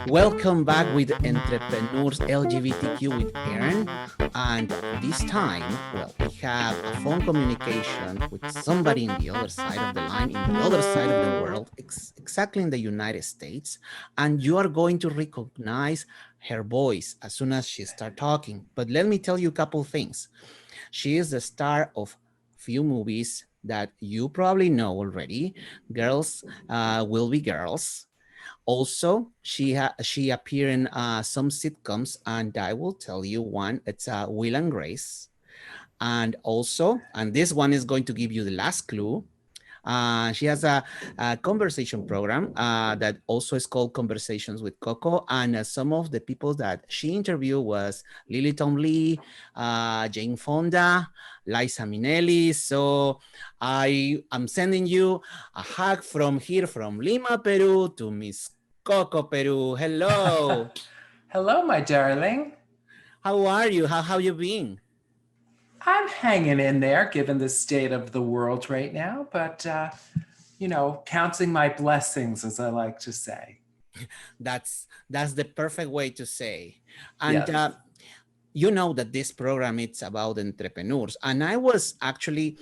Welcome back with Entrepreneurs LGBTQ with Aaron. And this time, well, we have a phone communication with somebody in the other side of the line, in the other side of the world, exactly in the United States. And you are going to recognize her voice as soon as she starts talking. But let me tell you a couple things. She is the star of few movies that you probably know already. Girls Will Be Girls. Also, she appeared in some sitcoms, and I will tell you one. It's Will and Grace, and also, and this one is going to give you the last clue. She has a conversation program that also is called Conversations with Coco, and some of the people that she interviewed was Lily Tom Lee, Jane Fonda, Liza Minnelli. So I am sending you a hug from here, from Lima, Peru, to Miss Coco Peru. Hello. Hello, my darling. How are you? How you been? I'm hanging in there given the state of the world right now, but, counting my blessings, as I like to say. That's the perfect way to say. And Yes. you know that this program is about entrepreneurs, and I was actually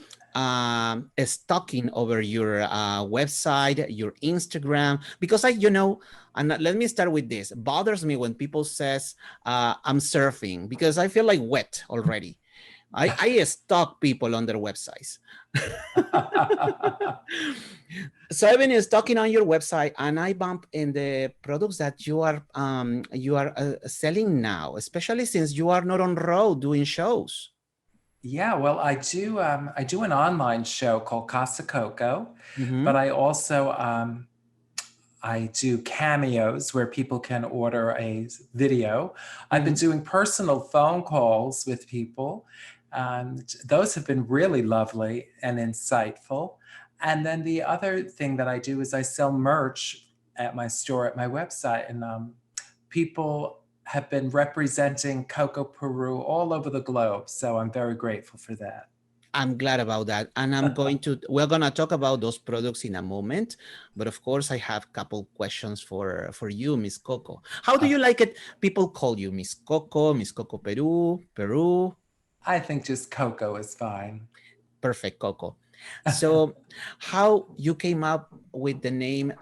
stalking over your website, your Instagram, because and let me start with this. It bothers me when people says I'm surfing, because I feel like wet already. I stalk people on their websites. So I've been stalking on your website, and I bump in the products that you are selling now, especially since you are not on road doing shows. Yeah, well, I do an online show called Casa Coco, but Mm-hmm. I do cameos where people can order a video. I've been Mm-hmm. doing personal phone calls with people, and those have been really lovely and insightful. And then the other thing that I do is I sell merch at my store at my website, and people have been representing Coco Peru all over the globe. So I'm very grateful for that. I'm glad about that, and we're gonna talk about those products in a moment. But of course, I have a couple questions for you, Miss Coco. How do you Of like it? People call you Miss Coco Peru, Peru. I think just Coco is fine. Perfect, Coco. So, how you came up with the name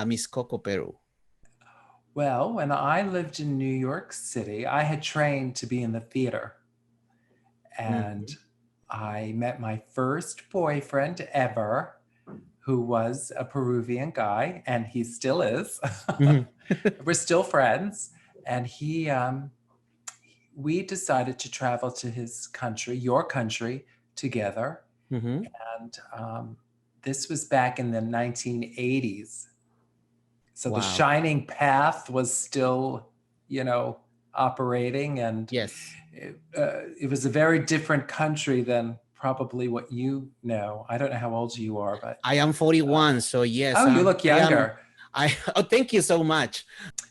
Miss Coco Peru? Well, when I lived in New York City, I had trained to be in the theater. And Mhm. I met my first boyfriend ever, who was a Peruvian guy, and he still is. Mhm. We're still friends. And we decided to travel to his country, your country, together. Mhm. And this was back in the 1980s. So the Wow. Shining Path was still, operating, and Yes. it was a very different country than probably what you know. I don't know how old you are, but I am 41, so yes, oh, you look I am. younger. Oh, thank you so much.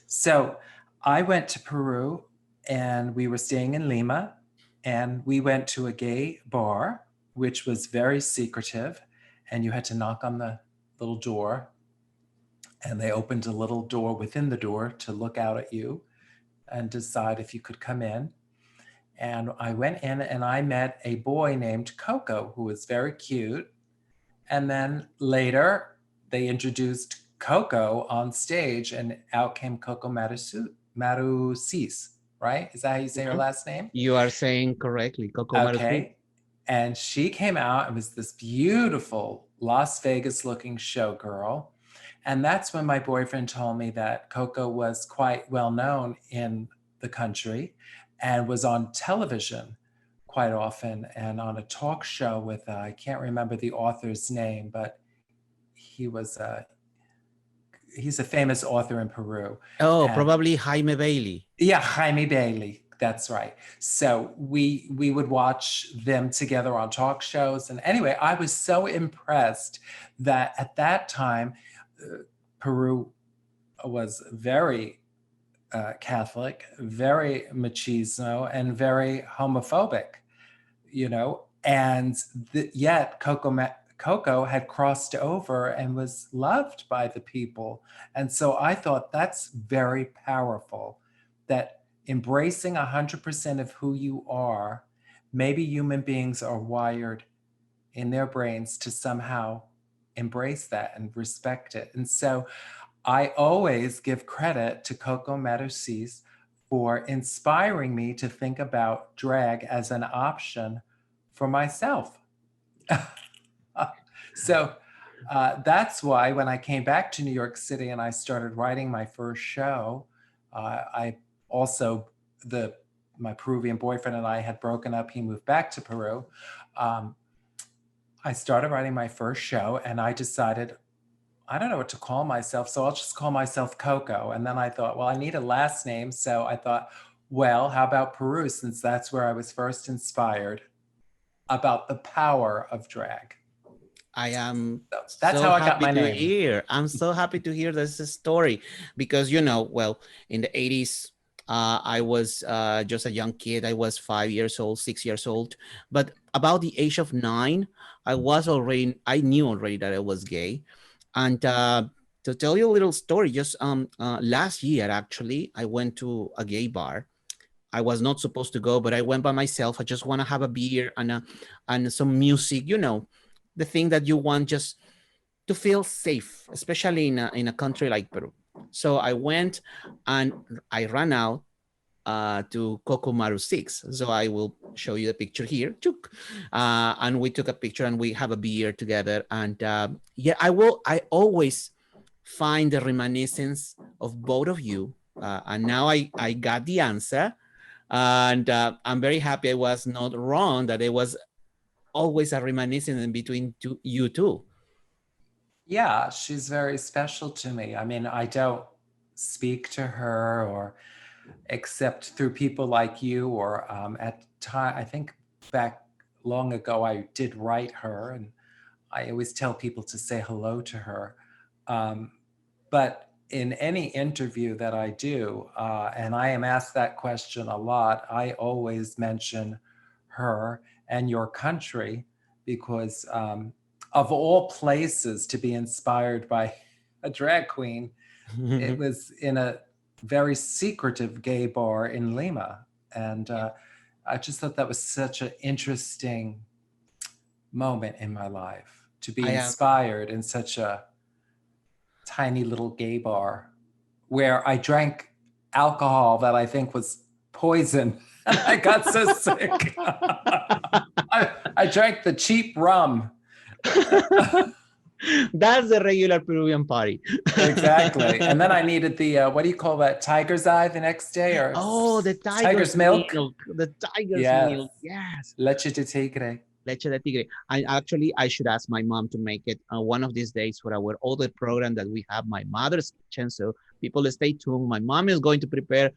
So I went to Peru, and we were staying in Lima, and we went to a gay bar, which was very secretive, and you had to knock on the little door, and they opened a little door within the door to look out at you and decide if you could come in. And I went in and I met a boy named Coco, who was very cute. And then later they introduced Coco on stage, and out came Coco Marusis, right? Is that how you say her Mhm. last name? You are saying correctly, Coco Maruti. Okay. And she came out and was this beautiful Las Vegas looking showgirl. And that's when my boyfriend told me that Coco was quite well known in the country and was on television quite often and on a talk show with, I can't remember the author's name, but he was, he's a famous author in Peru. Oh, And probably Jaime Bailey. yeah, Jaime Bailey. That's right. So we would watch them together on talk shows. And anyway, I was so impressed that at that time, Peru was very Catholic, very machismo, and very homophobic, and yet Coco had crossed over and was loved by the people. And so I thought that's very powerful, that embracing 100% of who you are, maybe human beings are wired in their brains to somehow embrace that and respect it. And so I always give credit to Coco Peru She for inspiring me to think about drag as an option for myself. So that's why when I came back to New York City and I started writing my first show, I also, my Peruvian boyfriend and I had broken up. He moved back to Peru. I started writing my first show and I decided, I don't know what to call myself, so I'll just call myself Coco. And then I thought, well, I need a last name. So I thought, well, how about Peru, since that's where I was first inspired about the power of drag. I am That's so how I got happy my to name. hear. I'm so happy to hear this story because, well, in the 80s, I was just a young kid. I was 5 years old, 6 years old. But about the age of 9, I knew already that I was gay. And to tell you a little story, just last year, actually, I went to a gay bar. I was not supposed to go, but I went by myself. I just want to have a beer and some music, the thing that you want just to feel safe, especially in a country like Peru. So I went and I ran out to Coco Maru 6. So I will show you the picture here. And we took a picture and we have a beer together. And yeah, I always find the reminiscence of both of you. And now I got the answer. And I'm very happy I was not wrong, that it was always a reminiscence in between you two. Yeah, she's very special to me. I mean, I don't speak to her or except through people like you, or at time, I think back long ago, I did write her and I always tell people to say hello to her. But in any interview that I do, and I am asked that question a lot, I always mention her and your country because of all places to be inspired by a drag queen, it was in a very secretive gay bar in Lima. And I just thought that was such an interesting moment in my life to be inspired in such a tiny little gay bar where I drank alcohol that I think was poison. And I got so sick. I drank the cheap rum. That's the regular Peruvian party. Exactly. And then I needed the, what do you call that? Tiger's eye the next day? Or the tiger's milk? The tiger's milk. Yes. Leche de tigre. Leche de tigre. And actually, I should ask my mom to make it one of these days for our other program that we have, My Mother's Kitchen. So people stay tuned. My mom is going to prepare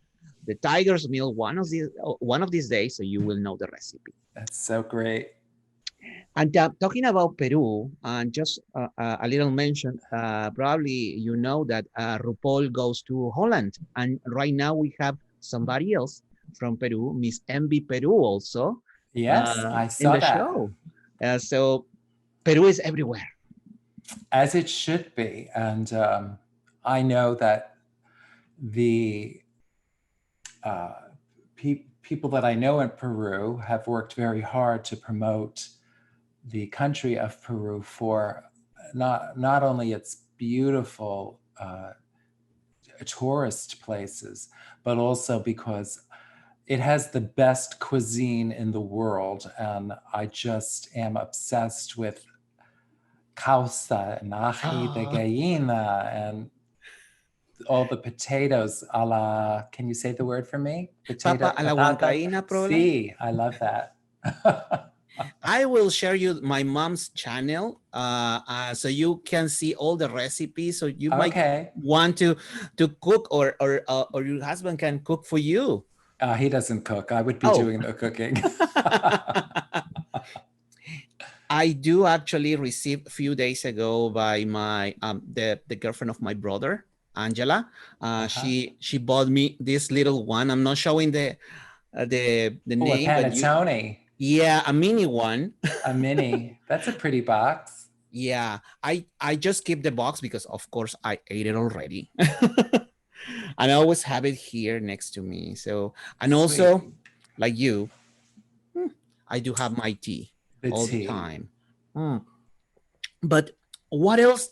the tiger's meal one of these days, so you will know the recipe. That's so great. And talking about Peru, and just a little mention, probably you know that RuPaul goes to Holland. And right now we have somebody else from Peru, Miss Envy Peru also. Yes, I saw in the show. So Peru is everywhere. As it should be. And I know that the people that I know in Peru have worked very hard to promote the country of Peru for not only its beautiful tourist places, but also because it has the best cuisine in the world. And I just am obsessed with causa and ají de gallina and all the potatoes a la, can you say the word for me? Papa a la huancaína, Sí, I love that. I will share you my mom's channel so you can see all the recipes. So you might want to cook or your husband can cook for you. He doesn't cook. I would be doing the cooking. I do actually receive a few days ago by my the girlfriend of my brother, Angela. She bought me this little one. I'm not showing the name. A panettone. Yeah, a mini one. A mini. That's a pretty box. Yeah, I just keep the box because of course I ate it already. And I always have it here next to me. So, and Sweet. also like you, hmm, I do have my tea The all the tea. time. Hmm. But what else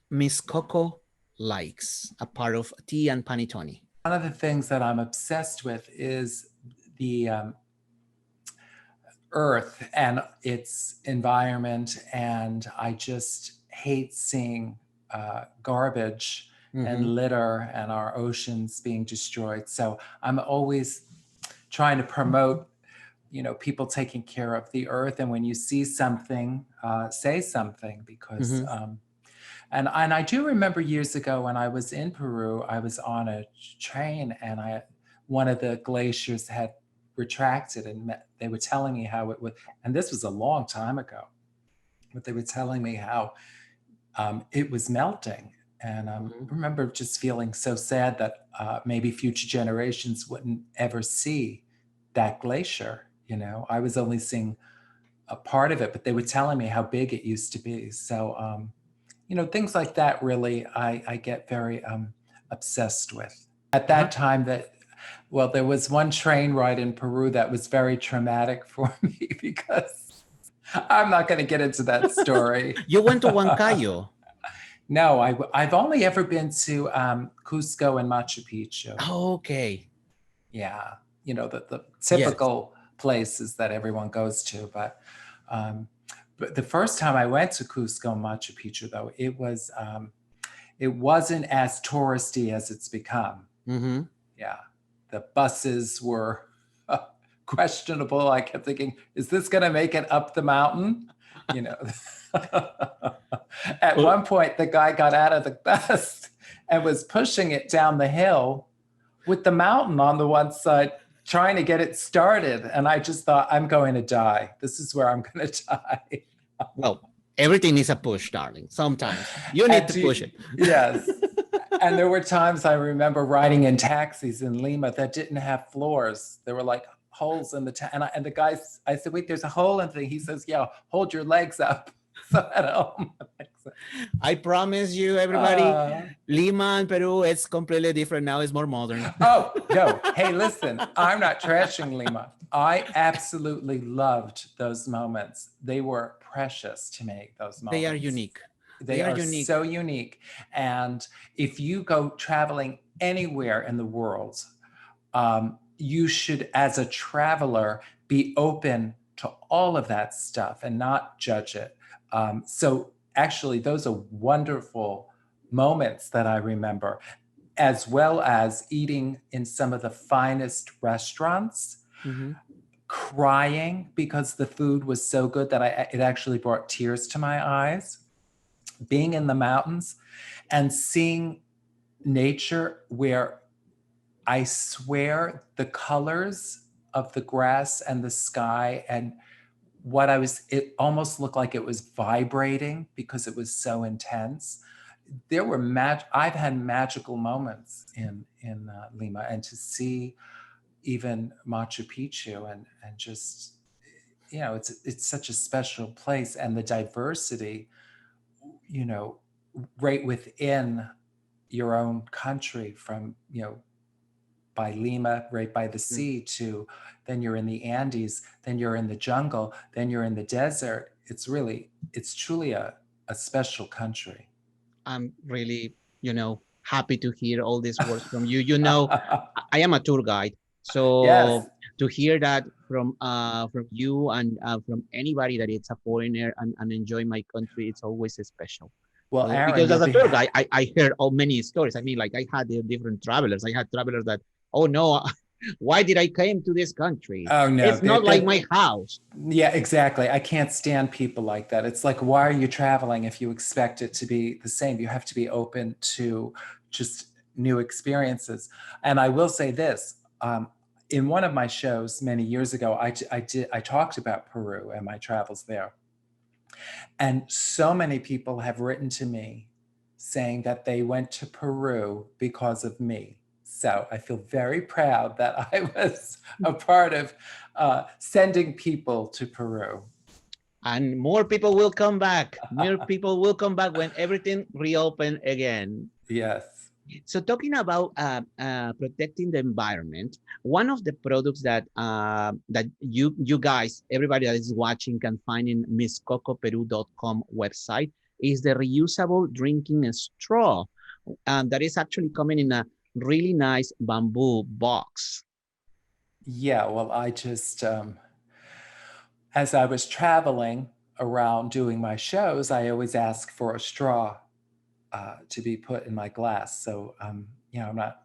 Miss Coco likes a part of tea and panettone? One of the things that I'm obsessed with is the earth and its environment. And I just hate seeing garbage and Mm-hmm. litter and our oceans being destroyed. So I'm always trying to promote, people taking care of the earth. And when you see something, say something, because Mm-hmm. and I do remember years ago when I was in Peru, I was on a train and one of the glaciers had retracted, and they were telling me how it would, and this was a long time ago, but they were telling me how it was melting. And Mm-hmm. I remember just feeling so sad that maybe future generations wouldn't ever see that glacier. I was only seeing a part of it, but they were telling me how big it used to be. So, things like that really I get very obsessed with. At Uh-huh. that time well, there was one train ride in Peru that was very traumatic for me because I'm not going to get into that story. You went to Huancayo. No, I've only ever been to Cusco and Machu Picchu. Okay. Yeah, the Yes. typical places that everyone goes to. Um, but the first time I went to Cusco and Machu Picchu, though, it wasn't as touristy as it's become. Mm-hmm. Yeah, the buses were questionable. I kept thinking, is this going to make it up the mountain? You know, at Well, one point, the guy got out of the bus and was pushing it down the hill with the mountain on the one side, trying to get it started. And I just thought, I'm going to die. This is where I'm going to die. well, everything needs a push, darling. Sometimes you need And to push it. yes. And there were times I remember riding in taxis in Lima that didn't have floors. There were like holes in the and the guy, I said, wait, there's a hole in the thing. He says, yeah, hold your legs up. So at home. I promise you, everybody, Uh, Lima and Peru, it's completely different now. It's more modern. oh, no. Hey, listen, I'm not trashing Lima. I absolutely loved those moments. They were precious to me, those They are moments. unique. They They are are unique. so unique. And if you go traveling anywhere in the world, you should, as a traveler, be open to all of that stuff and not judge it. So, actually, those are wonderful moments that I remember, as well as eating in some of the finest restaurants, Mm-hmm. crying because the food was so good that it actually brought tears to my eyes, being in the mountains and seeing nature where I swear the colors of the grass and the sky and it almost looked like it was vibrating because it was so intense. I've had magical moments in Lima, and to see even Machu Picchu and just, it's such a special place, and the diversity, you know, right within your own country, from, by Lima, right by the sea, to then you're in the Andes, then you're in the jungle, then you're in the desert. It's truly a special country. I'm really, happy to hear all these words from you. I am a tour guide, Yes. so to hear that from you and from anybody that it's a foreigner and enjoy my country, it's always special. Well, Aaron, Because you'll as a be tour guide, I heard all many stories. I mean, like I had the different travelers. I had travelers that, oh no, why did I came to this country? oh no, It's not like my house. yeah, exactly. I can't stand people like that. It's like, why are you traveling if you expect it to be the same? You have to be open to just new experiences. And I will say this, in one of my shows many years ago, I talked about Peru and my travels there. And so many people have written to me saying that they went to Peru because of me. So I feel very proud that I was a part of sending people to Peru. And more people will come back. More people will come back when everything reopen again. Yes. So talking about protecting the environment, one of the products that that you guys, everybody that is watching, can find in misscocoperu.com website is the reusable drinking straw, that is actually coming in a really nice bamboo box. Yeah, well, I just, as I was traveling around doing my shows, I always ask for a straw to be put in my glass. So, I'm not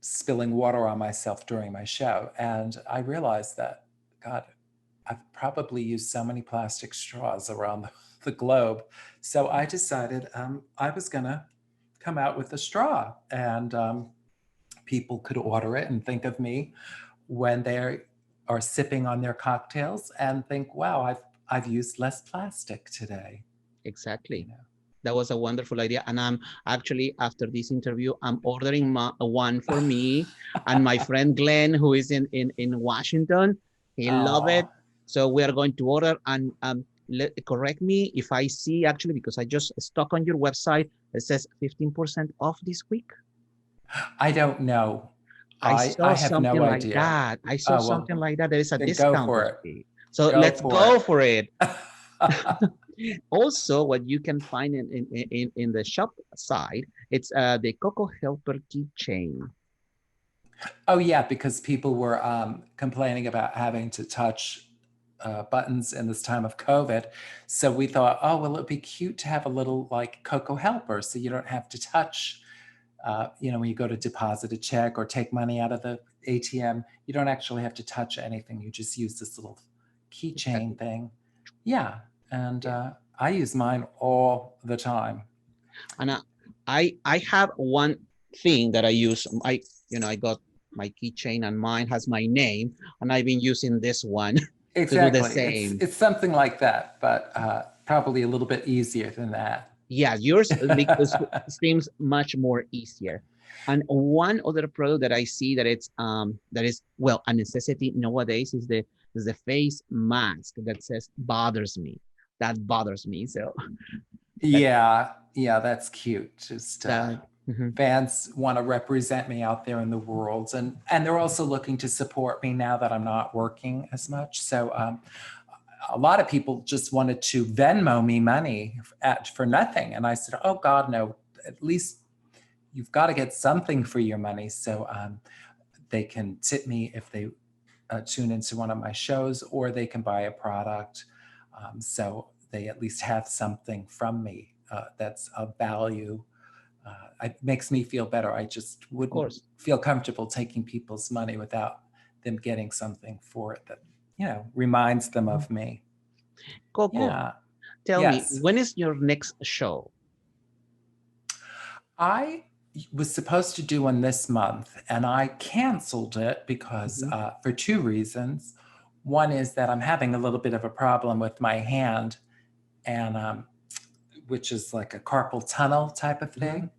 spilling water on myself during my show. And I realized that, God, I've probably used so many plastic straws around the globe. So I decided I was going to come out with a straw, and people could order it and think of me when they are sipping on their cocktails and think, wow, I've used less plastic today. Exactly. You know. That was a wonderful idea. And I'm actually, after this interview, I'm ordering one for me and my friend Glenn, who is in Washington. He love Oh, it. So we are going to order, and correct me if I see, actually, because I just stuck on your website, it says 15% off this week. I don't know. I I saw have something no like idea. that. I saw Oh, well, something like that. There is a then go discount for of it. it. So Go let's for go it. for it. Also, what you can find in the shop side, it's the Coco Helper keychain. Oh, yeah, because people were complaining about having to touch buttons in this time of COVID. So we thought, oh, well, it'd be cute to have a little like Coco Helper so you don't have to touch, when you go to deposit a check or take money out of the ATM, you don't actually have to touch anything. You just use this little keychain Exactly. thing. Yeah. And Yeah. I use mine all the time. And I have one thing that I use. I got my keychain and mine has my name, and I've been using this one to do the Exactly. It's same. it's something like that, but probably a little bit easier than that. Yeah, yours seems much more easier. And one other product that I see that is, well, a necessity nowadays is the face mask that says bothers me. That bothers me. So that Yeah, that's cute. Just that mhm. fans want to represent me out there in the world, and they're also looking to support me now that I'm not working as much. So a lot of people just wanted to Venmo me money for nothing, and I said, "Oh God, no! At least you've got to get something for your money." So they can tip me if they tune into one of my shows, or they can buy a product. So they at least have something from me that's of value. It makes me feel better. I just Of wouldn't course. feel comfortable taking people's money without them getting something for it that, reminds them Mhm. of me. Coco, Yeah. tell me, Yes. when is your next show? I was supposed to do one this month and I canceled it because Mhm. for two reasons. One is that I'm having a little bit of a problem with my hand, and which is like a carpal tunnel type of Mhm. thing.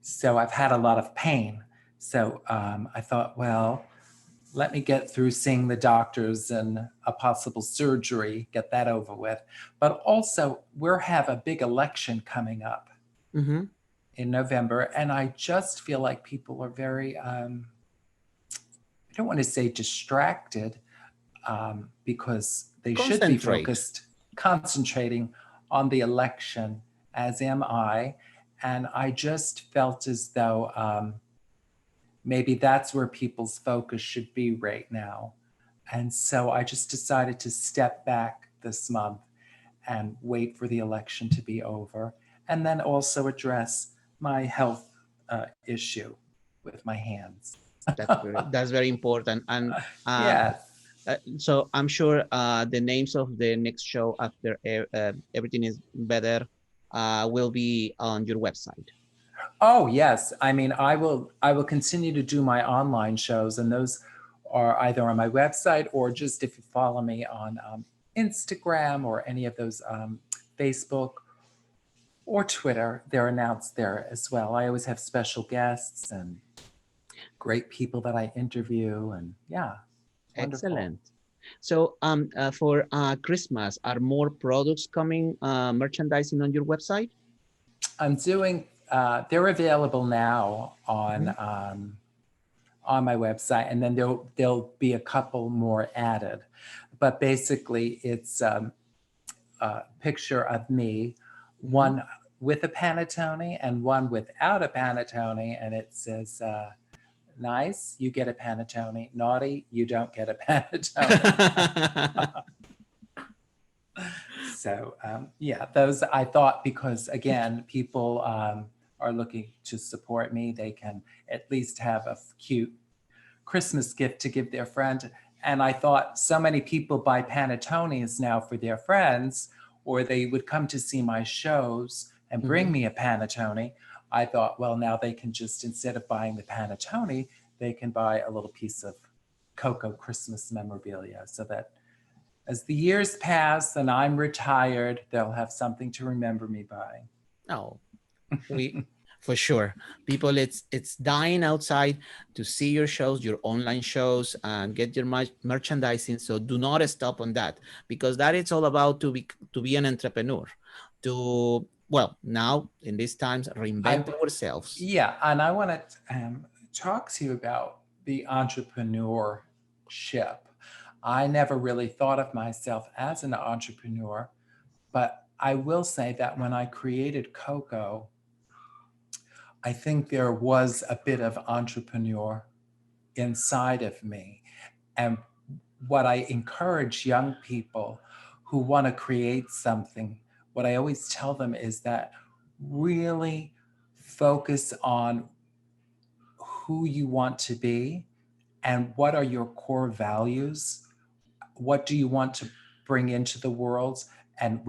So I've had a lot of pain. So I thought, well, let me get through seeing the doctors and a possible surgery, get that over with. But also, we have a big election coming up Mhm. in November, and I just feel like people are very, I don't want to say distracted, because they should be Concentrate. focused, concentrating on the election, as am I. And I just felt as though maybe that's where people's focus should be right now. And so I just decided to step back this month and wait for the election to be over, and then also address my health issue with my hands. That's very important. And uh, Yes. so I'm sure the names of the next show after everything is better will be on your website. Oh, yes. I mean, I will continue to do my online shows, and those are either on my website or just if you follow me on Instagram or any of those Facebook or Twitter, they're announced there as well. I always have special guests and great people that I interview, and yeah, wonderful. Excellent. So for Christmas, are more products coming, merchandising on your website? I'm doing, they're available now Mhm. on my website, and then there'll be a couple more added. But basically, it's a picture of me, Mhm. one with a panettone and one without a panettone, and it says, "Nice, you get a panettone. Naughty, you don't get a panettone." So yeah, those I thought, because again, people are looking to support me. They can at least have a cute Christmas gift to give their friend. And I thought, so many people buy panettones now for their friends, or they would come to see my shows and bring Mhm. me a panettone. I thought, well, now they can just, instead of buying the panettone, they can buy a little piece of Coco Christmas memorabilia, so that as the years pass and I'm retired, they'll have something to remember me by. Oh, we for sure. People, it's dying outside to see your shows, your online shows, and get your merchandising. So do not stop on that, because that is all about to be an entrepreneur, to, well, now in these times, I reinvent ourselves. Yeah, and I want to talk to you about the entrepreneurship. I never really thought of myself as an entrepreneur, but I will say that when I created Coco, I think there was a bit of entrepreneur inside of me. And what I encourage young people who want to create something, what I always tell them is that really focus on who you want to be and what are your core values. What do you want to bring into the world and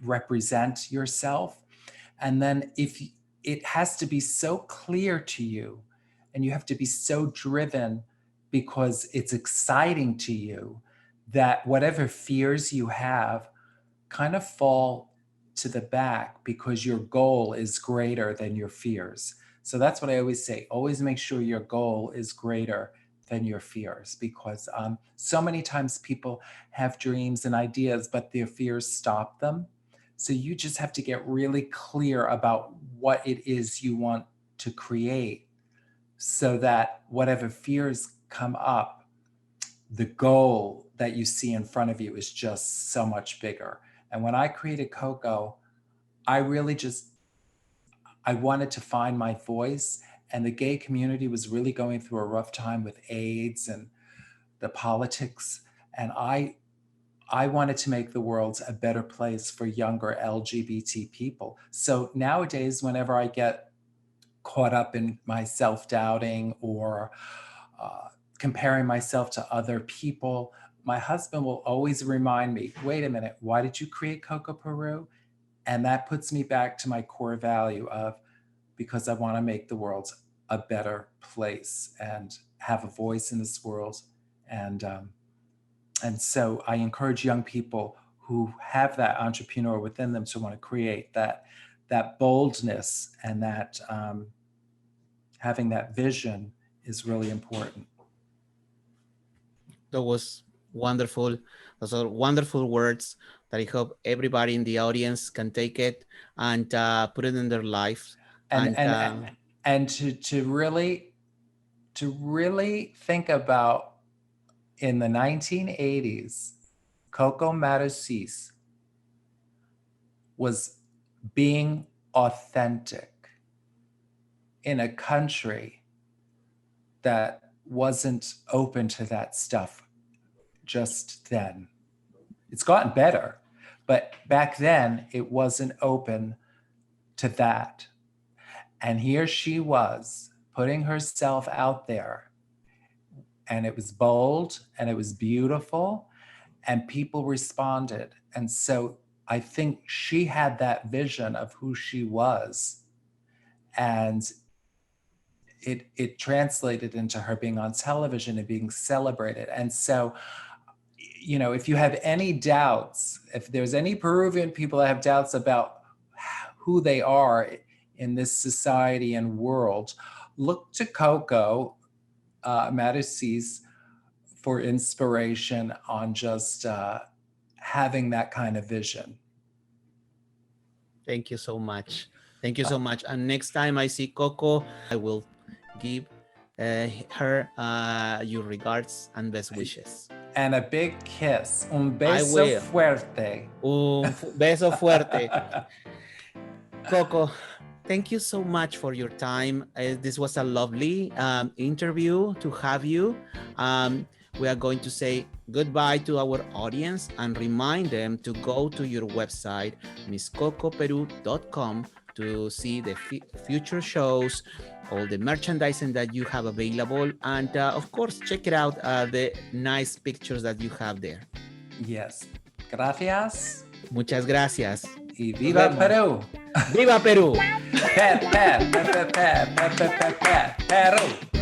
represent yourself? And then if it has to be so clear to you, and you have to be so driven because it's exciting to you, that whatever fears you have kind of fall to the back because your goal is greater than your fears. So that's what I always say. Always make sure your goal is greater than your fears, because so many times people have dreams and ideas, but their fears stop them. So you just have to get really clear about what it is you want to create, so that whatever fears come up, the goal that you see in front of you is just so much bigger. And when I created Coco, I really just, I wanted to find my voice. And the gay community was really going through a rough time with AIDS and the politics. And I wanted to make the world a better place for younger LGBT people. So nowadays, whenever I get caught up in my self-doubting or uh, comparing myself to other people, my husband will always remind me, wait a minute, why did you create Coco Peru? And that puts me back to my core value of, because I want to make the world a better place and have a voice in this world. And and so I encourage young people who have that entrepreneur within them to want to create that boldness, and that having that vision is really important. That was wonderful. Those are wonderful words that I hope everybody in the audience can take it and put it in their life. And And and and to really think about, in the 1980s, Coco Matasis was being authentic in a country that wasn't open to that stuff just then. It's gotten better, but back then it wasn't open to that. And here she was putting herself out there, and it was bold and it was beautiful, and people responded. And so I think she had that vision of who she was, and it translated into her being on television and being celebrated. And so, if you have any doubts, if there's any Peruvian people that have doubts about who they are in this society and world, look to Coco Matasis for inspiration on just having that kind of vision. Thank you so much. Thank you so much. And next time I see Coco, I will give her your regards and best wishes. And a big kiss. Un I beso will. fuerte. Un beso fuerte. Coco, thank you so much for your time. This was a lovely interview to have you. We are going to say goodbye to our audience and remind them to go to your website, misscocoperu.com, to see the future shows, all the merchandising that you have available, and of course, check it out, the nice pictures that you have there. Yes. Gracias. Muchas gracias. Y viva Perú. ¡Viva Perú! Peru.